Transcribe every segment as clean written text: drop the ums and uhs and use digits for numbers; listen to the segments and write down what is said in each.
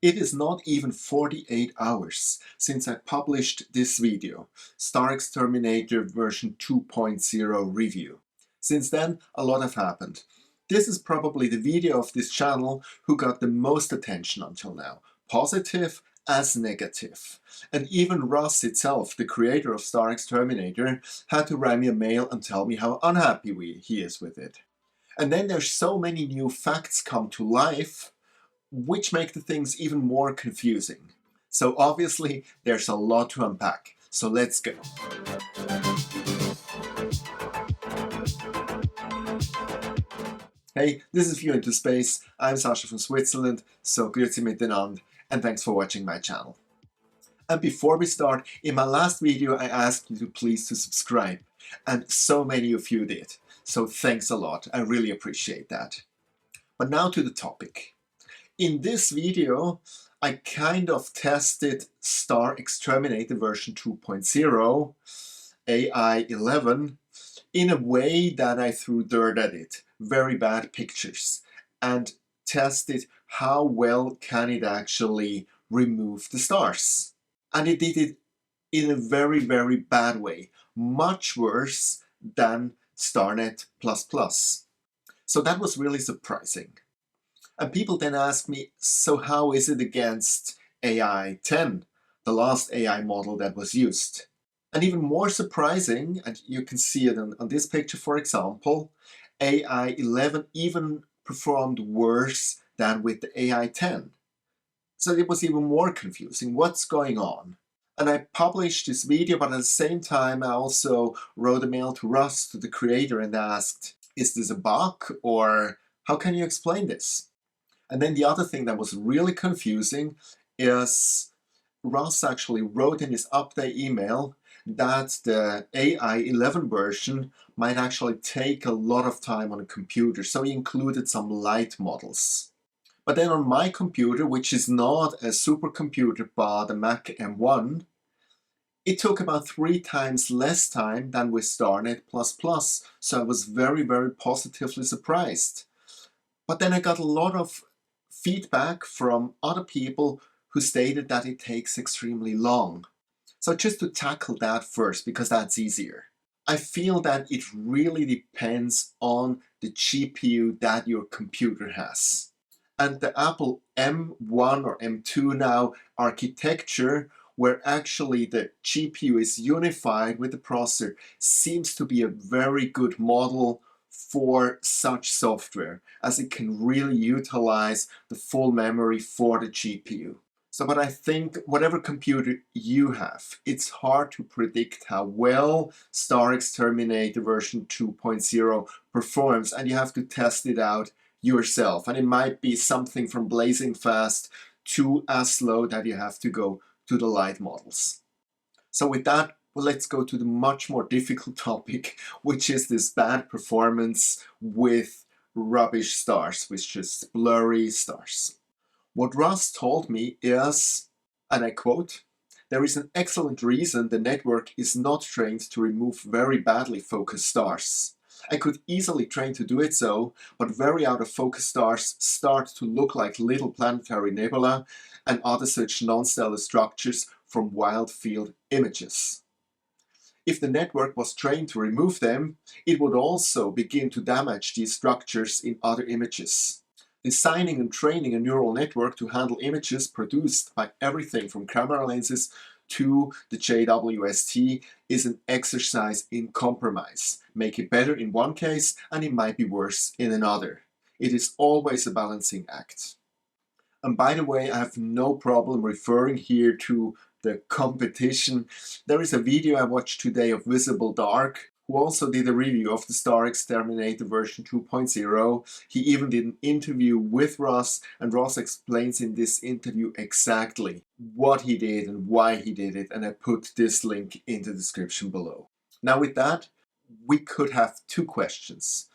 It is not even 48 hours since I published this video, StarXTerminator version 2.0 review. Since then, a lot have happened. This is probably the video of this channel who got the most attention until now, positive as negative. And even Russ itself, the creator of StarXTerminator, had to write me a mail and tell me how unhappy he is with it. And then there's so many new facts come to life which make the things even more confusing. So obviously there's a lot to unpack. So let's go. Hey, this is View into Space. I'm Sascha from Switzerland, so grüezi miteinander, and thanks for watching my channel. And before we start, in my last video I asked you to please subscribe, and so many of you did. So thanks a lot, I really appreciate that. But now to the topic. In this video, I kind of tested StarXTerminator version 2.0 AI 11 in a way that I threw dirt at it, very bad pictures, and tested how well can it actually remove the stars. And it did it in a very, very bad way, much worse than StarNet++. So that was really surprising. And people then ask me, so how is it against AI 10, the last AI model that was used? And even more surprising, and you can see it on this picture for example, AI 11 even performed worse than with the AI 10. So it was even more confusing. What's going on? And I published this video, but at the same time I also wrote a mail to Russ, to the creator, and asked, is this a bug or how can you explain this? And then the other thing that was really confusing is Russ actually wrote in his update email that the AI 11 version might actually take a lot of time on a computer, so he included some light models. But then on my computer, which is not a supercomputer but a Mac M1, it took about 3 times less time than with StarNet++, so I was very, very positively surprised. But then I got a lot of feedback from other people who stated that it takes extremely long. So just to tackle that first, because that's easier. I feel that it really depends on the GPU that your computer has. And the Apple M1 or M2 now architecture, where actually the GPU is unified with the processor, seems to be a very good model for such software, as it can really utilize the full memory for the GPU. So, but I think whatever computer you have, it's hard to predict how well StarXTerminator version 2.0 performs, and you have to test it out yourself. And it might be something from blazing fast to as slow that you have to go to the light models. So with that, well, let's go to the much more difficult topic, which is this bad performance with rubbish stars, with just blurry stars. What Russ told me is, and I quote, "There is an excellent reason the network is not trained to remove very badly focused stars. I could easily train to do it so, but very out of focus stars start to look like little planetary nebula and other such non-stellar structures from wild field images. If the network was trained to remove them, it would also begin to damage these structures in other images. Designing and training a neural network to handle images produced by everything from camera lenses to the JWST is an exercise in compromise. Make it better in one case and it might be worse in another. It is always a balancing act." And by the way, I have no problem referring here to the competition. There is a video I watched today of Visible Dark, who also did a review of the StarXTerminator version 2.0. He even did an interview with Russ, and Russ explains in this interview exactly what he did and why he did it, and I put this link in the description below. Now with that, we could have 2 questions.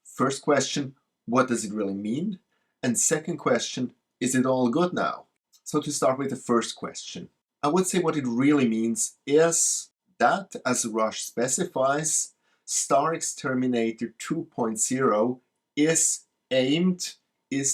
First question, what does it really mean? And second question, is it all good now? So to start with the first question, I would say what it really means is that, as Rush specifies, StarXTerminator 2.0 is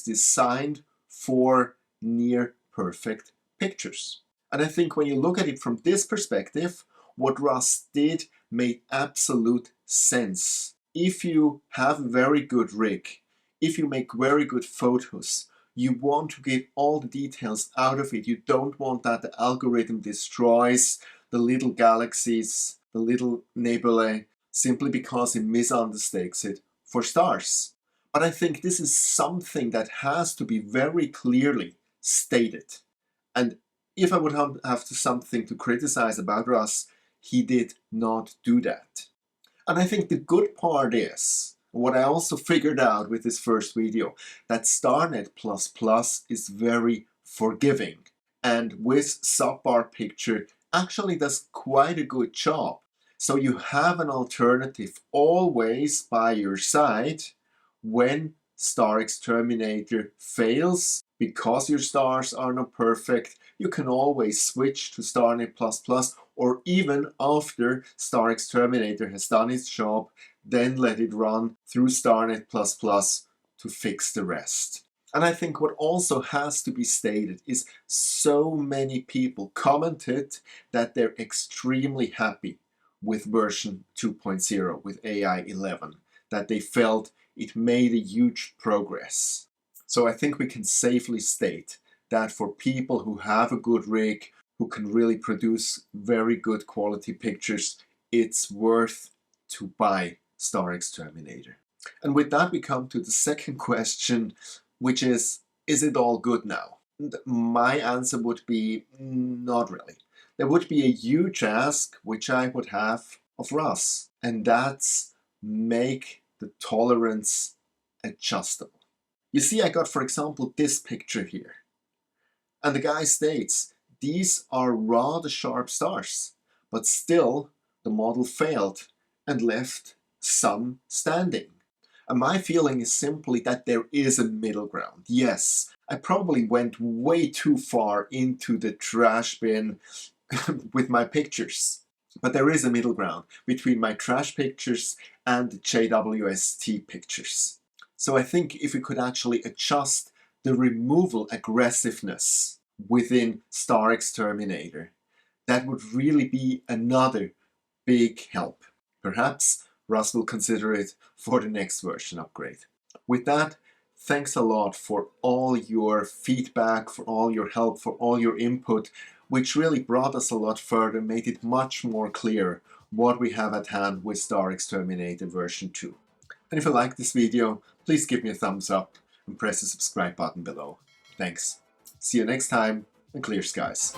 designed for near perfect pictures. And I think when you look at it from this perspective, what Russ did made absolute sense. If you have a very good rig, if you make very good photos, you want to get all the details out of it. You don't want that the algorithm destroys the little galaxies, the little nebulae, simply because it misunderstands it for stars. But I think this is something that has to be very clearly stated. And if I would have something to criticize about Russ, he did not do that. And I think the good part is, what I also figured out with this first video, that StarNet++ is very forgiving. And with subpar picture actually does quite a good job. So you have an alternative always by your side when StarXTerminator fails. Because your stars are not perfect, you can always switch to StarNet++, or even after StarXTerminator has done its job, then let it run through StarNet++ to fix the rest. And I think what also has to be stated is so many people commented that they're extremely happy with version 2.0, with AI 11, that they felt it made a huge progress. So I think we can safely state that for people who have a good rig, who can really produce very good quality pictures, it's worth to buy StarXTerminator. And with that we come to the second question, which is it all good now? And my answer would be not really. There would be a huge ask, which I would have of Russ, and that's make the tolerance adjustable. You see, I got, for example, this picture here. And the guy states, these are rather sharp stars, but still the model failed and left some standing. And my feeling is simply that there is a middle ground. Yes, I probably went way too far into the trash bin with my pictures. But there is a middle ground between my trash pictures and the JWST pictures. So I think if we could actually adjust the removal aggressiveness within StarXTerminator, that would really be another big help. Perhaps Russ will consider it for the next version upgrade. With that, thanks a lot for all your feedback, for all your help, for all your input, which really brought us a lot further, made it much more clear what we have at hand with StarXTerminator version 2. And if you like this video, please give me a thumbs up and press the subscribe button below. Thanks. See you next time, and clear skies.